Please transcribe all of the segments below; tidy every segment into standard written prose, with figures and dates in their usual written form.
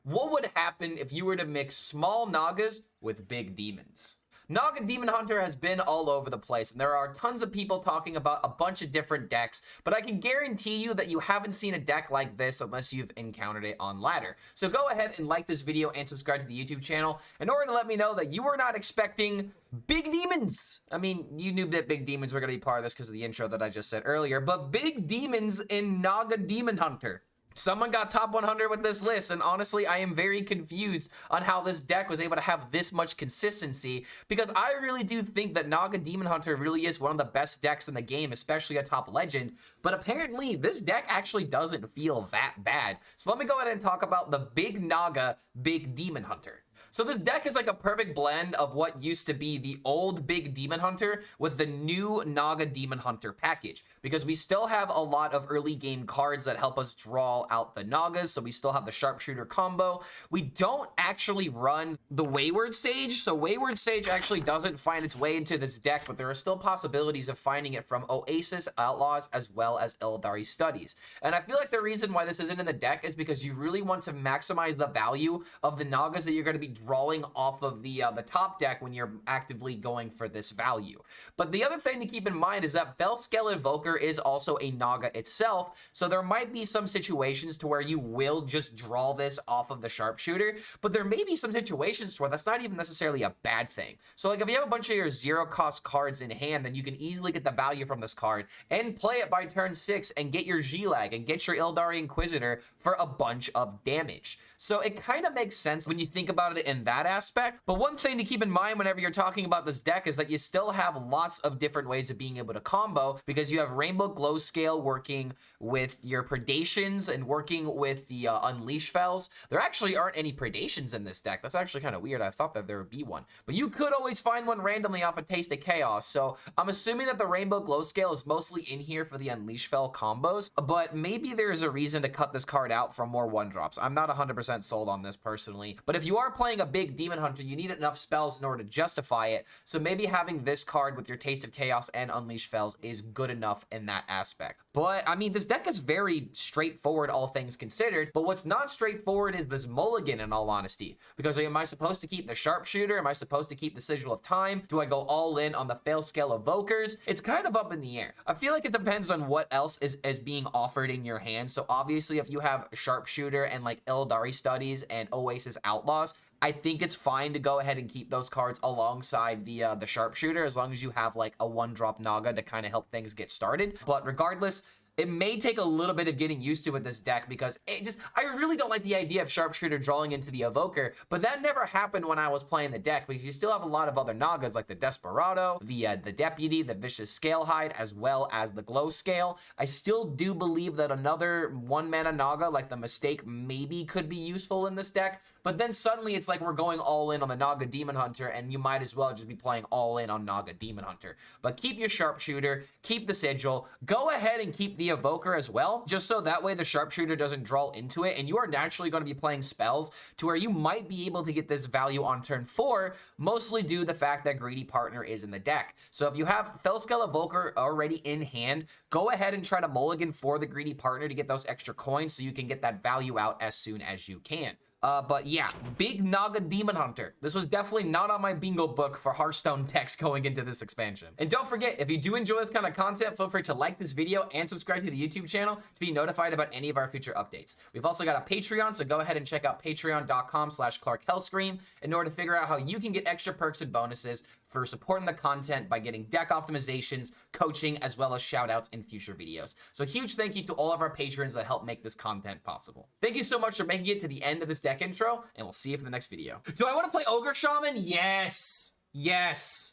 What would happen if you were to mix small Nagas with big demons? Naga Demon Hunter has been all over the place, and there are tons of people talking about a bunch of different decks, but I can guarantee you that you haven't seen a deck like this unless you've encountered it on ladder. So go ahead and like this video and subscribe to the YouTube channel in order to let me know that you were not expecting big demons. I mean, you knew that big demons were going to be part of this because of the intro that I just said earlier, but big demons in Naga Demon Hunter. Someone got top 100 with this list, and honestly, I am very confused on how this deck was able to have this much consistency, because I really do think that Naga Demon Hunter really is one of the best decks in the game, especially a top legend, but apparently this deck actually doesn't feel that bad. So let me go ahead and talk about the Big Naga Big Demon Hunter. So this deck is like a perfect blend of what used to be the old Big Demon Hunter with the new Naga Demon Hunter package, because we still have a lot of early game cards that help us draw out the Nagas. So we still have the Sharpshooter combo. We don't actually run the Wayward Sage, so Wayward Sage actually doesn't find its way into this deck, but there are still possibilities of finding it from Oasis, Outlaws, as well as Eldari Studies. And I feel like the reason why this isn't in the deck is because you really want to maximize the value of the Nagas that you're going to be drawing off of the top deck when you're actively going for this value. But the other thing to keep in mind is that Feldscale Evoker is also a Naga itself, so there might be some situations to where you will just draw this off of the Sharpshooter, but there may be some situations to where that's not even necessarily a bad thing. So like if you have a bunch of your zero cost cards in hand, then you can easily get the value from this card and play it by turn 6 and get your G-Lag and get your Eldari Inquisitor for a bunch of damage. So it kind of makes sense when you think about it in that aspect. But one thing to keep in mind whenever you're talking about this deck is that you still have lots of different ways of being able to combo, because you have Rainbow Glow Scale working with your Predations and working with the Unleash Fells. There actually aren't any Predations in this deck. That's actually kind of weird. I thought that there would be one, but you could always find one randomly off a Taste of Chaos. So I'm assuming that the Rainbow Glow Scale is mostly in here for the Unleash Fell combos, but maybe there's a reason to cut this card out from more 1-drops. I'm not 100% sold on this personally, but if you are playing a big Demon Hunter, you need enough spells in order to justify it. So maybe having this card with your Taste of Chaos and Unleash Fells is good enough in that aspect. But I mean, this deck is very straightforward, all things considered, but what's not straightforward is this mulligan, in all honesty, because am I supposed to keep the Sharpshooter? Am I supposed to keep the Sigil of Time? Do I go all in on the Feldscale Evokers? It's kind of up in the air. I feel like it depends on what else is being offered in your hand. So obviously if you have Sharpshooter and like Eldari Studies and Oasis Outlaws, I think it's fine to go ahead and keep those cards alongside the Sharpshooter, as long as you have like a 1-drop Naga to kind of help things get started. But regardless, it may take a little bit of getting used to with this deck, because I really don't like the idea of Sharpshooter drawing into the Evoker, but that never happened when I was playing the deck, because you still have a lot of other Nagas like the Desperado, the Deputy, the Vicious Scalehide, as well as the Glow Scale. I still do believe that another 1-mana Naga like the Mistake maybe could be useful in this deck, but then suddenly it's like we're going all in on the Naga Demon Hunter, and you might as well just be playing all in on Naga Demon Hunter. But keep your Sharpshooter, keep the Sigil, go ahead and keep the Evoker as well, just so that way the Sharpshooter doesn't draw into it, and you are naturally going to be playing spells to where you might be able to get this value on turn 4, mostly due to the fact that Greedy Partner is in the deck. So if you have Feldscale Evoker already in hand, go ahead and try to mulligan for the Greedy Partner to get those extra coins so you can get that value out as soon as you can. But yeah, Big Naga Demon Hunter. This was definitely not on my bingo book for Hearthstone decks going into this expansion. And don't forget, if you do enjoy this kind of content, feel free to like this video and subscribe to the YouTube channel to be notified about any of our future updates. We've also got a Patreon, so go ahead and check out patreon.com/ClarkHellScream in order to figure out how you can get extra perks and bonuses for supporting the content by getting deck optimizations, coaching, as well as shoutouts in future videos. So huge thank you to all of our patrons that help make this content possible. Thank you so much for making it to the end of this deck intro, and we'll see you for the next video. Do I want to play Ogre Shaman? Yes. Yes.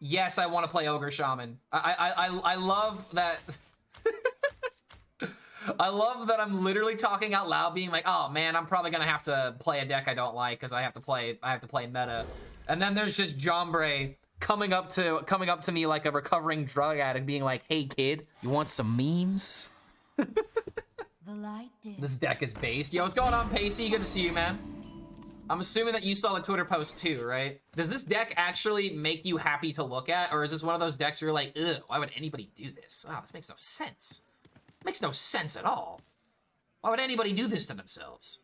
Yes, I want to play Ogre Shaman. I love that. I love that I'm literally talking out loud, being like, oh man, I'm probably gonna have to play a deck I don't like because I have to play meta. And then there's just Jombre coming up to me like a recovering drug addict, being like, hey kid, you want some memes? This deck is based. Yo, what's going on, Pacey? Good to see you, man. I'm assuming that you saw the Twitter post too, right? Does this deck actually make you happy to look at, or is this one of those decks where you're like, ugh, why would anybody do this? Ah, this makes no sense. Makes no sense at all. Why would anybody do this to themselves?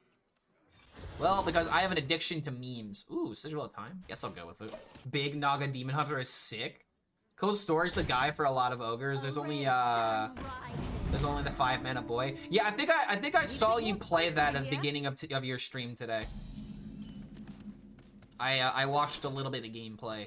Well, because I have an addiction to memes. Ooh, Sigil of Time? Guess I'll go with it. Big Naga Demon Hunter is sick. Cold Storage the guy for a lot of ogres. There's only the 5 mana boy. Yeah, I think I saw you play that at the beginning of your stream today. I watched a little bit of gameplay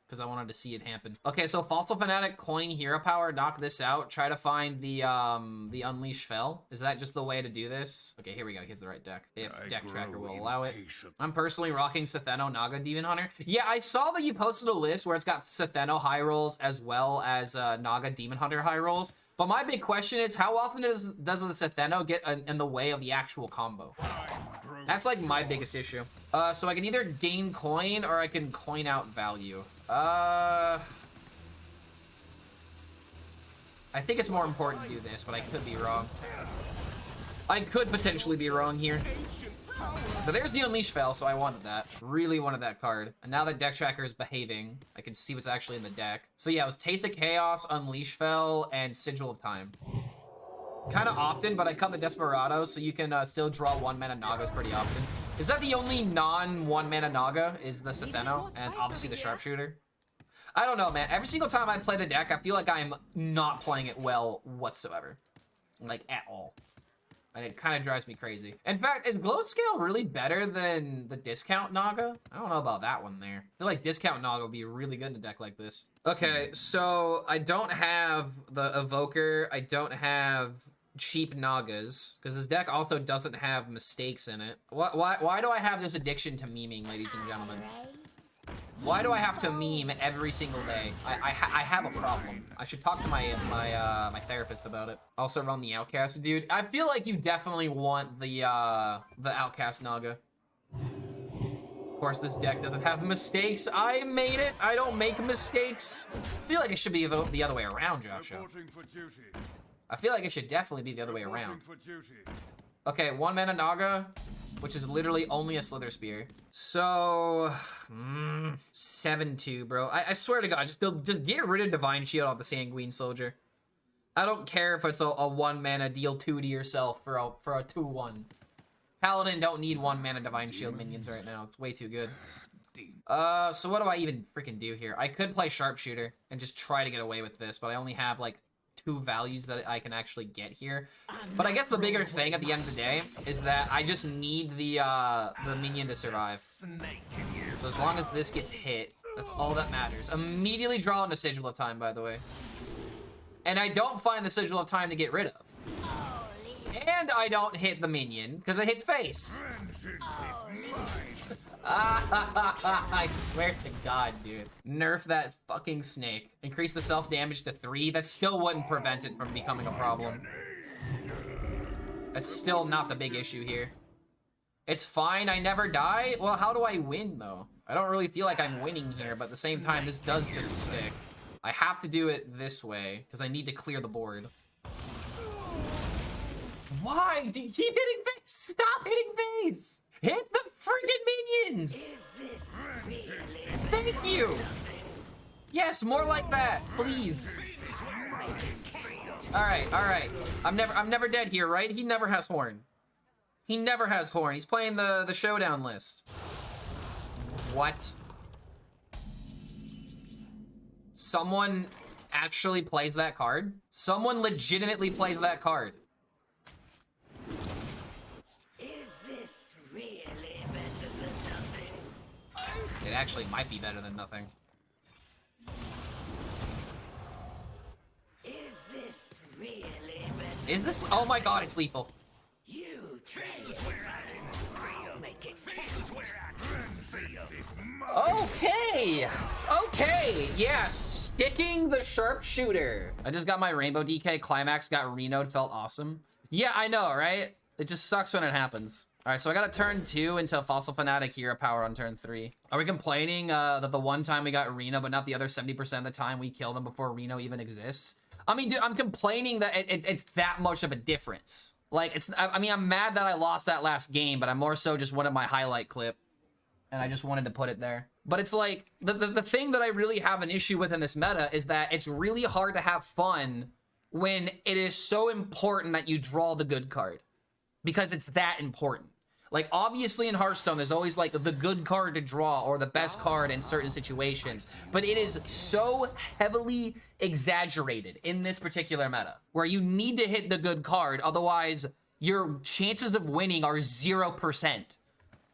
because I wanted to see it happen. Okay, so Fossil Fanatic, coin hero power, knock this out. Try to find the Unleash Fell. Is that just the way to do this? Okay, here we go. Here's the right deck. If deck tracker will allow it. I'm personally rocking Setheno Naga Demon Hunter. Yeah, I saw that you posted a list where it's got Setheno high rolls as well as Naga Demon Hunter high rolls. But my big question is, how often does the Setheno get in the way of the actual combo? That's like my biggest issue. So I can either gain coin or I can coin out value. I think it's more important to do this, but I could be wrong. I could potentially be wrong here. But there's the Unleash Fell, so I wanted that. Really wanted that card. And now that deck tracker is behaving, I can see what's actually in the deck. So yeah, it was Taste of Chaos, Unleash Fell, and Sigil of Time. Kind of often, but I cut the Desperado, so you can still draw 1 mana Nagas pretty often. Is that the only non-1 mana Naga? Is the Setheno, and obviously the Sharpshooter? I don't know, man. Every single time I play the deck, I feel like I'm not playing it well whatsoever. Like, at all. And it kind of drives me crazy. In fact, is Glow Scale really better than the Discount Naga? I don't know about that one there. I feel like Discount Naga would be really good in a deck like this. Okay, so I don't have the Evoker. I don't have cheap Nagas, because this deck also doesn't have mistakes in it. Why do I have this addiction to memeing, ladies and gentlemen? Why do I have to meme every single day? I have a problem. I should talk to my therapist about it. Also run the Outcast, dude. I feel like you definitely want the Outcast Naga. Of course, this deck doesn't have mistakes. I made it. I don't make mistakes. I feel like it should be the other way around, Joshua. I feel like it should definitely be the other way around. Okay, 1 mana Naga, which is literally only a Slither Spear. So, 7-2, bro. I swear to God, just get rid of Divine Shield off the Sanguine Soldier. I don't care if it's a 1 mana deal 2 to yourself for a 2-1. Paladin don't need 1 mana Divine Shield minions right now. It's way too good. So what do I even freaking do here? I could play Sharpshooter and just try to get away with this, but I only have like 2 values that I can actually get here. But I guess the bigger thing at the end of the day is that I just need the minion to survive. So as long as this gets hit, that's all that matters. Immediately draw into Sigil of Time, by the way. And I don't find the Sigil of Time to get rid of. And I don't hit the minion, because it hits face. I swear to God, dude. Nerf that fucking snake. Increase the self-damage to 3. That still wouldn't prevent it from becoming a problem. That's still not the big issue here. It's fine, I never die? Well, how do I win, though? I don't really feel like I'm winning here, but at the same time, this does just stick. I have to do it this way, because I need to clear the board. Why? Do you keep hitting face? Stop hitting face! Hit the freaking minions! Thank you! Yes, more like that, please. Alright. I'm never dead here, right? He never has horn. He never has horn. He's playing the showdown list. What? Someone actually plays that card? Someone legitimately plays that card. It actually might be better than nothing. Is this? Oh my God, it's lethal. Okay, yeah, sticking the Sharpshooter. I just got my Rainbow DK, Climax got Reno'd, felt awesome. Yeah, I know, right? It just sucks when it happens. All right, so I got a turn 2 into Fossil Fanatic Hero Power on turn 3. Are we complaining that the one time we got Reno, but not the other 70% of the time we kill them before Reno even exists? I mean, dude, I'm complaining that it's that much of a difference. Like, I mean, I'm mad that I lost that last game, but I'm more so just wanted my highlight clip. And I just wanted to put it there. But it's like, the thing that I really have an issue with in this meta is that it's really hard to have fun when it is so important that you draw the good card. Because it's that important. Like, obviously in Hearthstone, there's always like the good card to draw or the best card in certain situations, but it is so heavily exaggerated in this particular meta where you need to hit the good card, otherwise your chances of winning are 0%.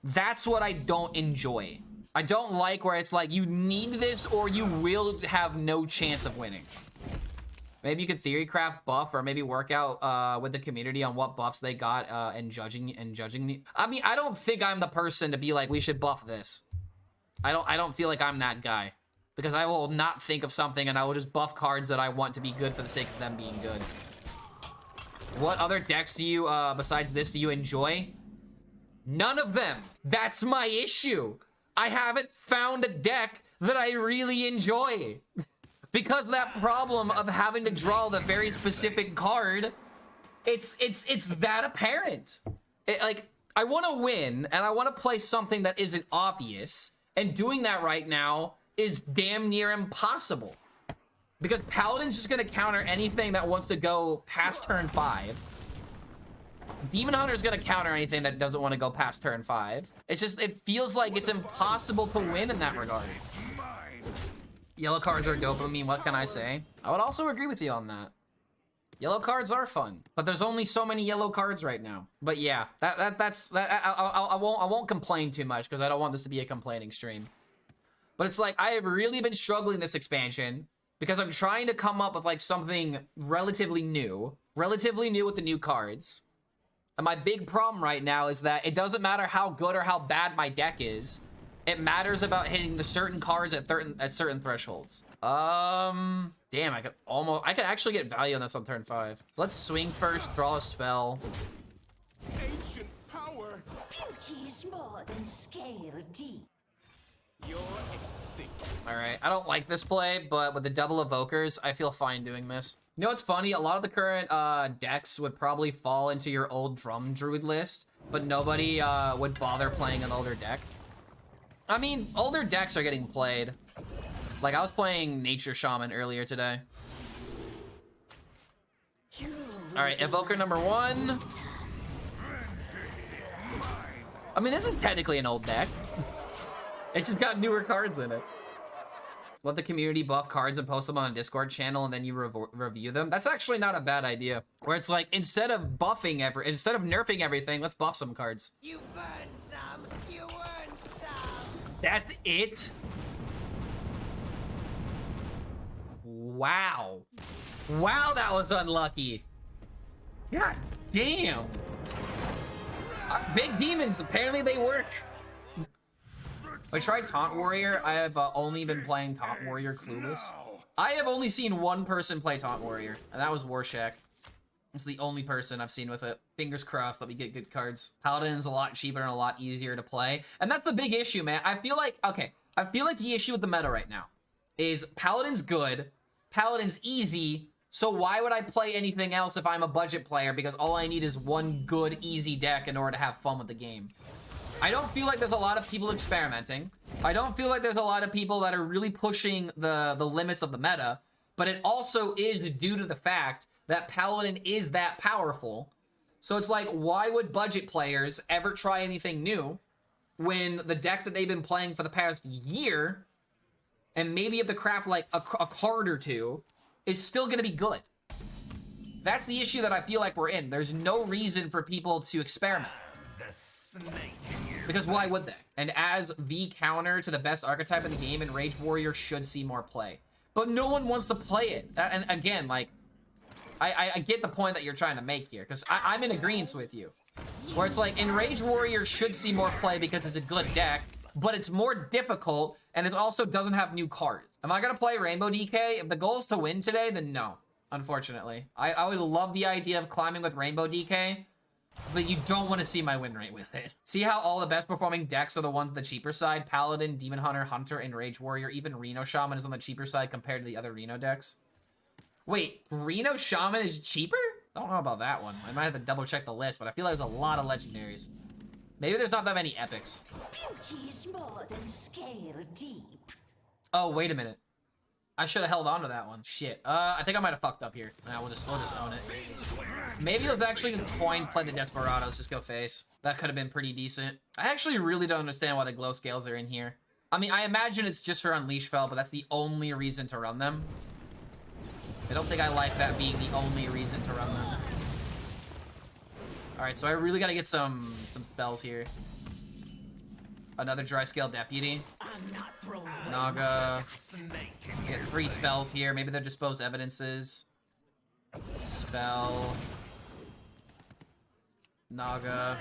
That's what I don't enjoy. I don't like where it's like you need this or you will have no chance of winning. Maybe you could theorycraft buff or maybe work out with the community on what buffs they got and judging the. I mean, I don't think I'm the person to be like, we should buff this. I don't feel like I'm that guy, because I will not think of something and I will just buff cards that I want to be good for the sake of them being good. What other decks do you besides this do you enjoy? None of them. That's my issue. I haven't found a deck that I really enjoy. Because that problem of having to draw the very specific card, it's that apparent. Like, I want to win, and I want to play something that isn't obvious, and doing that right now is damn near impossible. Because Paladin's just going to counter anything that wants to go past turn 5. Demon Hunter's going to counter anything that doesn't want to go past turn 5. It's just, it feels like it's impossible to win in that regard. Yellow cards are dopamine, what can I say? I would also agree with you on that. Yellow cards are fun, but there's only so many yellow cards right now. But yeah, I won't complain too much because I don't want this to be a complaining stream. But it's like, I have really been struggling this expansion because I'm trying to come up with like something relatively new with the new cards. And my big problem right now is that it doesn't matter how good or how bad my deck is. It matters about hitting the certain cards at certain thresholds. Damn, I could actually get value on this on turn 5. Let's swing first, draw a spell. Ancient power. Beauty is more than scale deep. You're extinct. All right, I don't like this play, but with the double evokers, I feel fine doing this. You know what's funny? A lot of the current decks would probably fall into your old drum druid list, but nobody would bother playing an older deck. I mean, older decks are getting played. Like, I was playing Nature Shaman earlier today. All right, Evoker number 1. I mean, this is technically an old deck. It's just got newer cards in it. Let the community buff cards and post them on a Discord channel, and then you review them. That's actually not a bad idea. Where it's like, instead of nerfing everything, let's buff some cards. You burn some, you earn some. That's it? Wow. Wow, that was unlucky. God damn. Big demons, apparently they work. I tried Taunt Warrior. I have only been playing Taunt Warrior clueless. I have only seen one person play Taunt Warrior, and that was Warshak. It's the only person I've seen with it. Fingers crossed that we get good cards. Paladin is a lot cheaper and a lot easier to play. And that's the big issue, man. I feel like the issue with the meta right now is Paladin's good, Paladin's easy, so why would I play anything else if I'm a budget player? Because all I need is one good, easy deck in order to have fun with the game. I don't feel like there's a lot of people experimenting. I don't feel like there's a lot of people that are really pushing the limits of the meta, but it also is due to the fact that Paladin is that powerful. So it's like, why would budget players ever try anything new when the deck that they've been playing for the past year, and maybe if they craft like a card or two, is still gonna be good? That's the issue that I feel like we're in. There's no reason for people to experiment. Because why would they? And as the counter to the best archetype in the game, Enraged Warrior should see more play. But no one wants to play it. And again, like, I get the point that you're trying to make here, because I'm in agreement with you. Where it's like, Enraged Warrior should see more play because it's a good deck, but it's more difficult, and it also doesn't have new cards. Am I going to play Rainbow DK? If the goal is to win today, then no, unfortunately. I would love the idea of climbing with Rainbow DK, but you don't want to see my win rate with it. See how all the best performing decks are the ones on the cheaper side? Paladin, Demon Hunter, Hunter, Enraged Warrior, even Reno Shaman is on the cheaper side compared to the other Reno decks. Wait, Reno Shaman is cheaper? I don't know about that one. I might have to double check the list, but I feel like there's a lot of legendaries. Maybe there's not that many epics. Beauty is more than scale deep. Oh, wait a minute. I should have held on to that one. Shit. I think I might have fucked up here. Nah, we'll just own it. Maybe it was actually a coin, play the Desperados, just go face. That could have been pretty decent. I actually really don't understand why the glow scales are in here. I mean, I imagine it's just for Unleash Fell, but that's the only reason to run them. I don't think I like that being the only reason to run them. Alright, so I really gotta get some spells here. Another Dry Scale Deputy. Naga. Get 3 spells here. Maybe they're Dispose Evidences. Spell. Naga.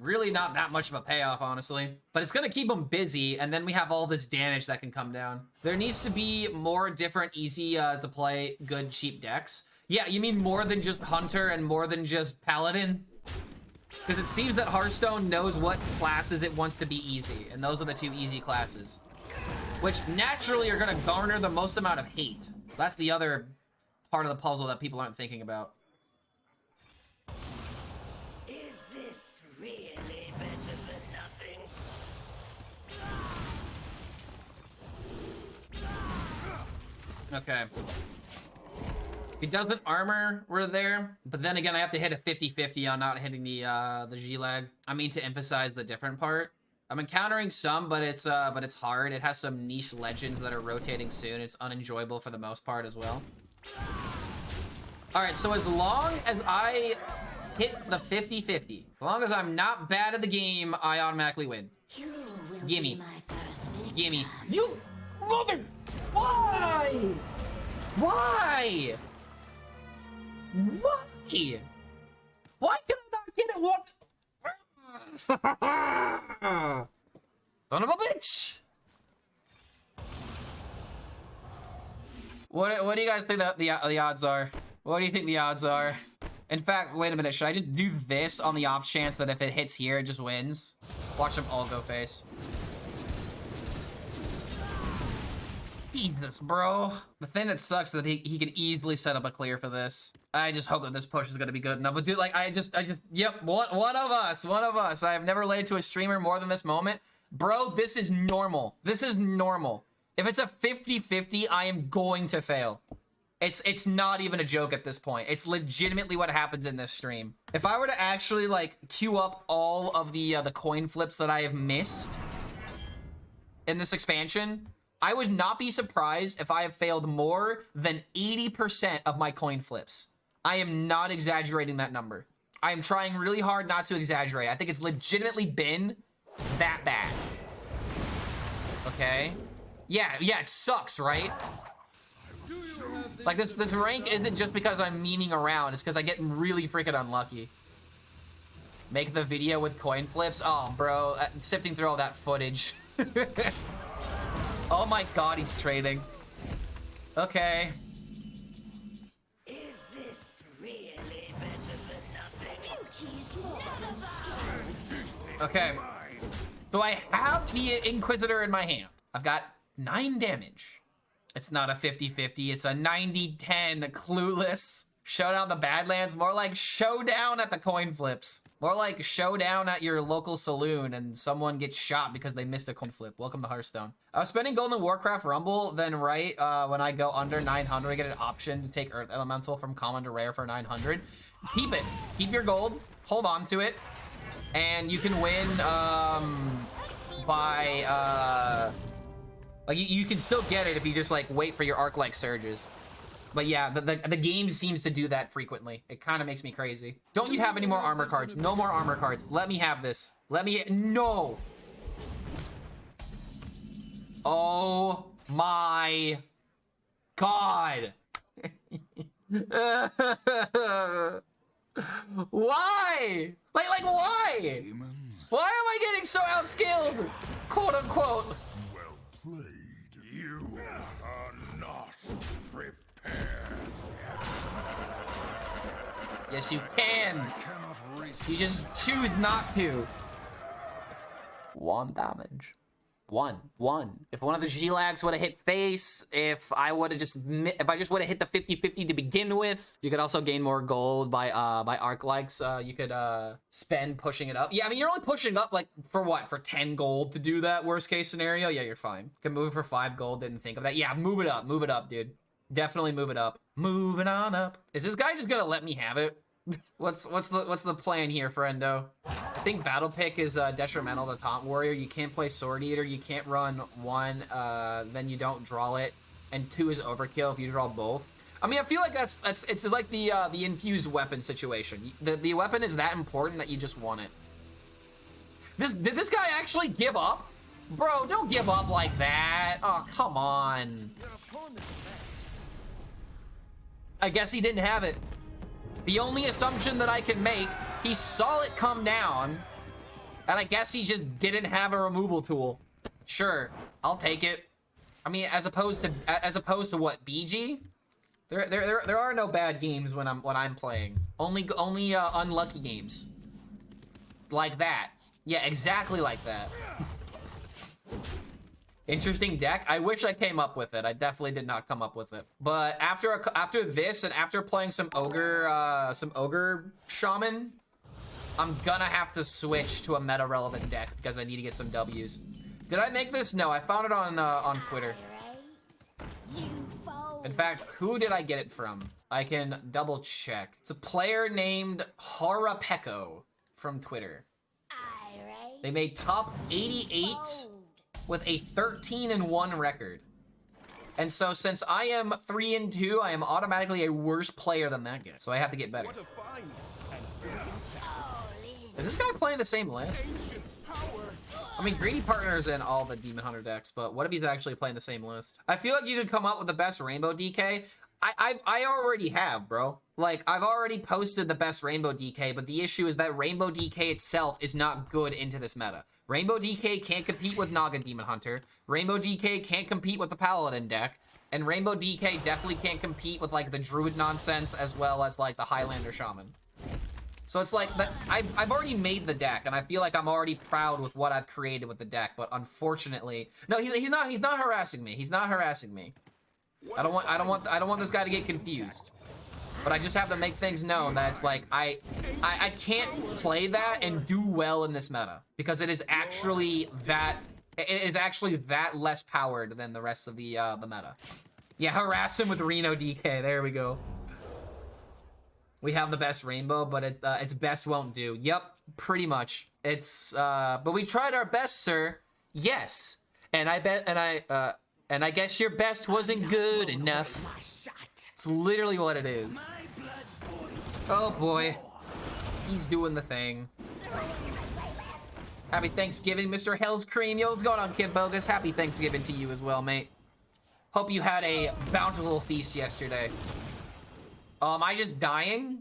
Really not that much of a payoff, honestly. But it's gonna keep them busy, and then we have all this damage that can come down. There needs to be more different, easy to play, good, cheap decks. Yeah, you mean more than just Hunter and more than just Paladin? Because it seems that Hearthstone knows what classes it wants to be easy, and those are the 2 easy classes. Which naturally are gonna garner the most amount of hate. So that's the other part of the puzzle that people aren't thinking about. Is this really better than nothing? Okay. If he doesn't armor, we're there. But then again, I have to hit a 50-50 on not hitting the G-lag. I mean to emphasize the different part. I'm encountering some, but it's hard. It has some niche legends that are rotating soon. It's unenjoyable for the most part as well. All right, so as long as I hit the 50-50, as long as I'm not bad at the game, I automatically win. Gimme. Gimme. You mother! Why? Why? Why? Why can I not get it? What? Son of a bitch! What do you guys think that the odds are? What do you think the odds are? In fact, wait a minute. Should I just do this on the off chance that if it hits here, it just wins? Watch them all go face. Jesus, bro. The thing that sucks is that he can easily set up a clear for this. I just hope that this push is gonna be good enough. But dude, like, yep, one of us. I have never related to a streamer more than this moment. Bro, this is normal. This is normal. If it's a 50-50, I am going to fail. It's not even a joke at this point. It's legitimately what happens in this stream. If I were to actually, like, queue up all of the coin flips that I have missed in this expansion, I would not be surprised if I have failed more than 80% of my coin flips. I am not exaggerating that number. I am trying really hard not to exaggerate. I think it's legitimately been that bad. Okay? Yeah, it sucks, right? Like, this rank isn't just because I'm memeing around. It's because I get really freaking unlucky. Make the video with coin flips? Oh, bro. Sifting through all that footage. Oh my god, he's trading. Okay. Is this really better than nothing? Okay. So I have the Inquisitor in my hand. I've got 9 damage. It's not a 50-50. It's a 90-10 clueless. Showdown the Badlands. More like showdown at the coin flips. More like showdown at your local saloon and someone gets shot because they missed a coin flip. Welcome to Hearthstone. I was spending gold in Warcraft Rumble, then right when I go under 900, I get an option to take Earth Elemental from common to rare for 900. Keep it. Keep your gold. Hold on to it. And you can win by... like, you can still get it if you just, like, wait for your arc-like surges. But yeah, the game seems to do that frequently. It kind of makes me crazy. Don't you have any more armor cards? No more armor cards. Let me have this. Let me... No! Oh my god! Why? Like why? Why am I getting so outskilled? Quote unquote. Well played. You are not prepared. Yes, you can. Cannot reach. You just choose not to. 1 damage. One. If one of the G-Lags would have hit face, if I just would have hit the 50-50 to begin with, you could also gain more gold by arc likes. You could spend pushing it up. Yeah, I mean, you're only pushing up like for what? For 10 gold to do that worst case scenario? Yeah, you're fine. You can move it for 5 gold, didn't think of that. Yeah, move it up, dude. Definitely move it up. Moving on up. Is this guy just gonna let me have it? What's the plan here, friendo? I think Battle Pick is detrimental to Taunt Warrior. You can't play Sword Eater. You can't run one, then you don't draw it, and 2 is overkill if you draw both. I mean, I feel like it's like the infused weapon situation. The weapon is that important that you just want it. Did this guy actually give up? Bro, don't give up like that. Oh, come on. I guess he didn't have it. The only assumption that I can make, he saw it come down, and I guess he just didn't have a removal tool. Sure, I'll take it. I mean, as opposed to what, BG? There are no bad games when I'm playing. Only unlucky games. Like that. Yeah, exactly like that. Interesting deck. I wish I came up with it. I definitely did not come up with it. But after this and after playing some ogre shaman, I'm gonna have to switch to a meta relevant deck because I need to get some W's. Did I make this? No, I found it on Twitter. In fact, who did I get it from? I can double check. It's a player named Harapeko from Twitter. They made top 88 with a 13-1 record. And so since I am 3-2, I am automatically a worse player than that guy. So I have to get better. Is this guy playing the same list? I mean, Greedy Partner's in all the Demon Hunter decks, but what if he's actually playing the same list? I feel like you could come up with the best Rainbow DK. I already have, bro. Like, I've already posted the best Rainbow DK, but the issue is that Rainbow DK itself is not good into this meta. Rainbow DK can't compete with Naga Demon Hunter. Rainbow DK can't compete with the Paladin deck. And Rainbow DK definitely can't compete with, like, the Druid nonsense as well as, like, the Highlander Shaman. So it's like, I've already made the deck, and I feel like I'm already proud with what I've created with the deck, but unfortunately... No, he's not harassing me. He's not harassing me. I don't want this guy to get confused. But I just have to make things known that it's like I can't play that and do well in this meta because it is actually that less powered than the rest of the meta. Yeah, harass him with Reno DK. There we go. We have the best Rainbow, but its best won't do. Yep, pretty much. It's but we tried our best, sir. Yes, and I guess your best wasn't good enough. It's literally what it is. Oh boy. He's doing the thing. Happy Thanksgiving, Mr. HELLSCREAM. Yo, what's going on, Kid Bogus? Happy Thanksgiving to you as well, mate. Hope you had a bountiful feast yesterday. Am I just dying?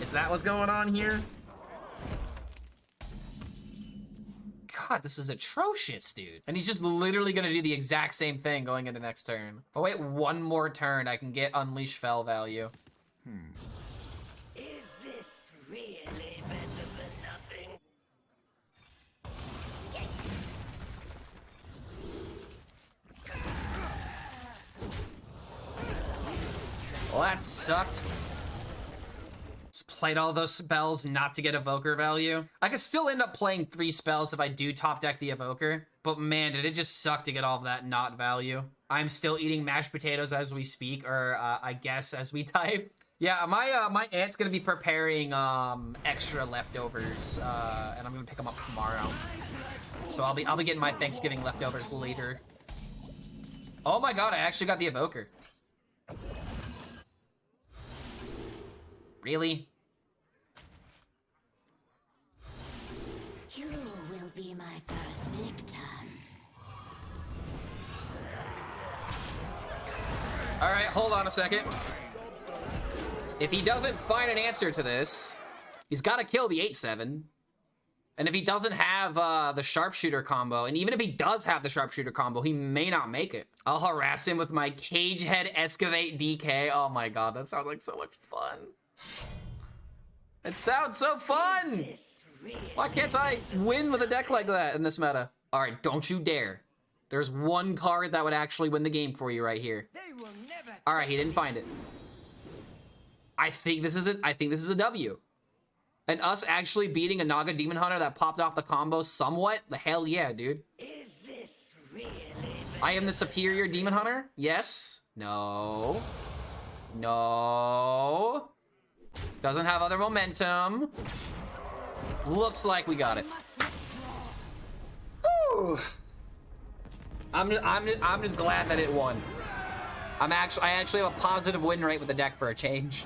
Is that what's going on here? God, this is atrocious, dude. And he's just literally gonna do the exact same thing going into next turn. If I wait one more turn, I can get Unleash Fell value. Is this really better than nothing? Well, that sucked. Just played all those spells not to get Evoker value. I could still end up playing 3 spells if I do top deck the Evoker. But man, did it just suck to get all of that not value. I'm still eating mashed potatoes as we speak, or I guess as we type. Yeah, my aunt's gonna be preparing extra leftovers, and I'm gonna pick them up tomorrow. So I'll be getting my Thanksgiving leftovers later. Oh my god, I actually got the Evoker. Really? You will be my first victim. All right, hold on a second. If he doesn't find an answer to this, he's got to kill the 8/7. And if he doesn't have the Sharpshooter combo, and even if he does have the Sharpshooter combo, he may not make it. I'll harass him with my Cagehead Excavate DK. Oh my god, that sounds like so much fun. It sounds so fun! Why can't I win with a deck like that in this meta? All right, don't you dare. There's one card that would actually win the game for you right here. All right, he didn't find it. I think this is a W. And us actually beating a Naga Demon Hunter that popped off the combo somewhat? The hell yeah, dude. Is this really I am the superior Demon Hunter? Yes. No. No. Doesn't have other momentum. Looks like we got it. Whew. I'm just glad that it won. I actually have a positive win rate with the deck for a change.